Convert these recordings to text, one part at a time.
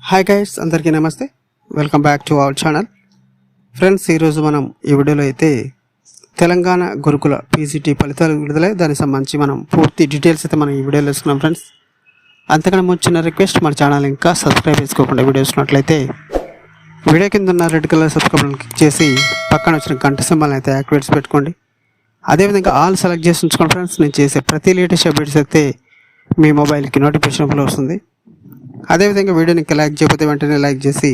Hi guys, అందరికీ నమస్తే. Welcome back to our channel. Friends, ఈరోజు మనం ఈ వీడియోలో అయితే తెలంగాణ గురుకుల పీజీటీ ఫలితాలు విడుదలై దానికి సంబంధించి మనం పూర్తి డీటెయిల్స్ అయితే మనం ఈ వీడియోలో తెలుసుకున్నాం. ఫ్రెండ్స్, అంతకన్నా ముంచిన రిక్వెస్ట్, మన ఛానల్ ఇంకా సబ్స్క్రైబ్ చేసుకోకుండా వీడియో చూసినట్లయితే వీడియో కింద ఉన్న రెడ్ కలర్ సబ్స్క్రైబ్ క్లిక్ చేసి పక్కన వచ్చిన గంట సింబల్ని అయితే యాక్టివేట్స్ పెట్టుకోండి. అదేవిధంగా ఆల్ సెలెక్ట్ చేసి ఉంచుకోండి. ఫ్రెండ్స్, నేను చేసే ప్రతి లేటెస్ట్ అప్డేట్స్ అయితే మీ మొబైల్కి నోటిఫికేషన్లో వస్తుంది. అదేవిధంగా వీడియోని ఇంకా లైక్ చేయకపోతే వెంటనే లైక్ చేసి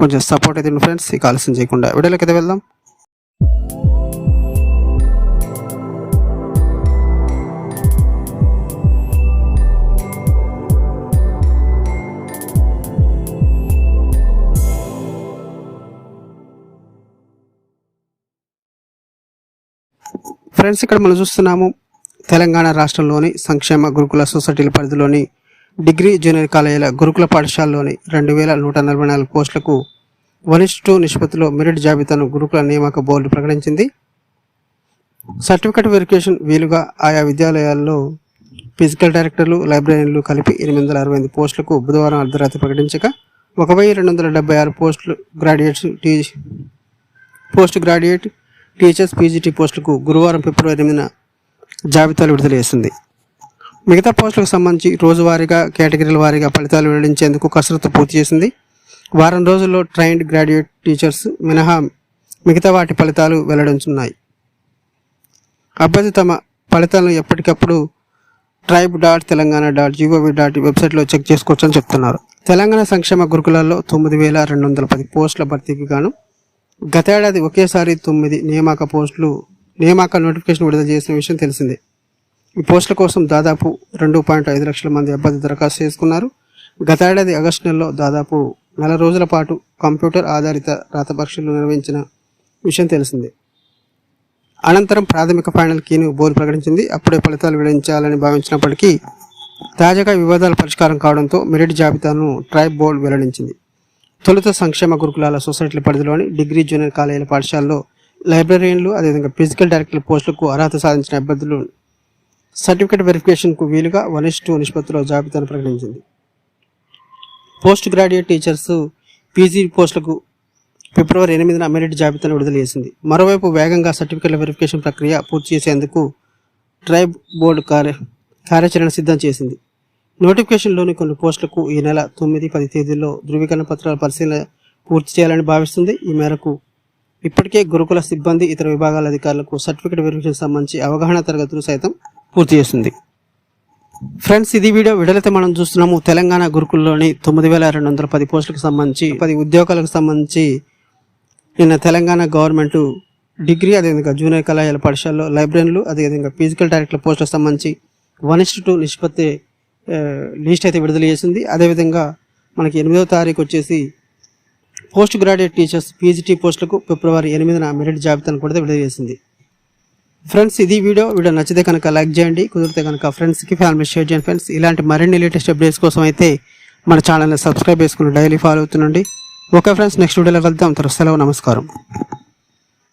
కొంచెం సపోర్ట్ అయితే ఫ్రెండ్స్. ఇక ఆలస్యం చేయకుండా వీడియోలోకి అయితే వెళ్దాం. ఫ్రెండ్స్, ఇక్కడ మనం చూస్తున్నాము తెలంగాణ రాష్ట్రంలోని సంక్షేమ గురుకుల సొసైటీల పరిధిలోని డిగ్రీ జూనియర్ కాలేజీల గురుకుల పాఠశాలలోని 2144 పోస్టులకు 1:2 నిష్పత్తిలో మెరిట్ జాబితాను గురుకుల నియామక బోర్డు ప్రకటించింది. సర్టిఫికెట్ వెరిఫికేషన్ వీలుగా ఆయా విద్యాలయాల్లో ఫిజికల్ డైరెక్టర్లు, లైబ్రరీలు కలిపి 868 పోస్టులకు బుధవారం అర్ధరాత్రి ప్రకటించగా 1276 పోస్ట్ గ్రాడ్యుయేట్ టీచర్స్ పీజీటీ పోస్టులకు గురువారం ఫిబ్రవరి 8న జాబితాలు విడుదల చేసింది. మిగతా పోస్టులకు సంబంధించి రోజువారీగా కేటగిరీల వారీగా ఫలితాలు వెల్లడించేందుకు కసరత్తు పూర్తి చేసింది. వారం రోజుల్లో ట్రైన్డ్ గ్రాడ్యుయేట్ టీచర్స్ మినహా మిగతా వాటి ఫలితాలు వెల్లడించున్నాయి. అభ్యర్థి తమ ఫలితాలను ఎప్పటికప్పుడు tribe.telangana.gov.in వెబ్సైట్లో చెక్ చేసుకోవచ్చని చెప్తున్నారు. తెలంగాణ సంక్షేమ గురుకులాల్లో 9210 పోస్టుల భర్తీకి గాను గతేడాది ఒకేసారి 9 నియామక నోటిఫికేషన్ విడుదల చేసిన విషయం తెలిసిందే. ఈ పోస్టుల కోసం దాదాపు 2.5 లక్షల మంది అభ్యర్థులు దరఖాస్తు చేసుకున్నారు. గతేడాది ఆగస్టు నెలలో దాదాపు 4 రోజుల పాటు కంప్యూటర్ ఆధారిత రాత పరీక్షలు నిర్వహించిన విషయం తెలిసిందే. అనంతరం ప్రాథమిక ఫైనల్ కీను బోర్డు ప్రకటించింది. అప్పుడే ఫలితాలు వెల్లడించాలని భావించినప్పటికీ తాజాగా వివాదాల పరిష్కారం కావడంతో మెరిట్ జాబితాను ట్రైబ్ బోర్డు వెల్లడించింది. తొలుత సంక్షేమ గురుకులాల సొసైటీల పరిధిలోని డిగ్రీ జూనియర్ కాలేజీల పాఠశాలలో లైబ్రరీన్లు, అదేవిధంగా ఫిజికల్ డైరెక్టర్ల పోస్టులకు అర్హత సాధించిన అభ్యర్థులు సర్టిఫికెట్ వెరిఫికేషన్కు వీలుగా 1:2 నిష్పత్తిలో జాబితాను ప్రకటించింది. పోస్ట్ గ్రాడ్యుయేట్ టీచర్స్ పీజీ పోస్టులకు ఫిబ్రవరి 8న మెరిట్ జాబితాను విడుదల చేసింది. మరోవైపు వేగంగా సర్టిఫికెట్ల వెరిఫికేషన్ ప్రక్రియ పూర్తి చేసేందుకు ట్రైబ్ బోర్డు కార్యాచరణ సిద్ధం చేసింది. నోటిఫికేషన్లోని కొన్ని పోస్టులకు ఈ నెల 9-10 తేదీల్లో ధృవీకరణ పత్రాల పరిశీలన పూర్తి చేయాలని భావిస్తుంది. ఈ మేరకు ఇప్పటికే గురుకుల సిబ్బంది, ఇతర విభాగాల అధికారులకు సర్టిఫికెట్ వెరిఫికేషన్ సంబంధించి అవగాహన తరగతులు సైతం పూర్తి చేస్తుంది. ఫ్రెండ్స్, ఇది వీడియోలైతే మనం చూస్తున్నాము తెలంగాణ గురుకుల్లోని 9210 పోస్టులకు సంబంధించి 10 ఉద్యోగాలకు సంబంధించి నిన్న తెలంగాణ గవర్నమెంట్ డిగ్రీ, అదేవిధంగా జూనియర్ కళాశాల పాఠశాలలో లైబ్రరీలు, అదేవిధంగా ఫిజికల్ డైరెక్టర్ పోస్టులకు సంబంధించి 1:2 నిష్పత్తి లిస్ట్ అయితే విడుదల చేసింది. అదేవిధంగా మనకి 8వ తారీఖు వచ్చేసి పోస్ట్ గ్రాడ్యుయేట్ టీచర్స్ పీజీటీ పోస్టులకు ఫిబ్రవరి 8న మెరిట్ జాబితాను కూడా విడుదల చేసింది. ఫ్రెండ్స్, ఇది వీడియో నచ్చితే కనుక లైక్ చేయండి, కుదిరితే కనుక ఫ్రెండ్స్కి ఫ్యామిలీ షేర్ చేయండి. ఫ్రెండ్స్, ఇలాంటి మరిన్ని లేటెస్ట్ అప్డేట్స్ కోసం అయితే మన ఛానల్ని సబ్స్క్రైబ్ చేసుకుని డైలీ ఫాలో అవుతుండండి. ఓకే ఫ్రెండ్స్, నెక్స్ట్ వీడియోలో వెళ్తాం. సెలవు, నమస్కారం.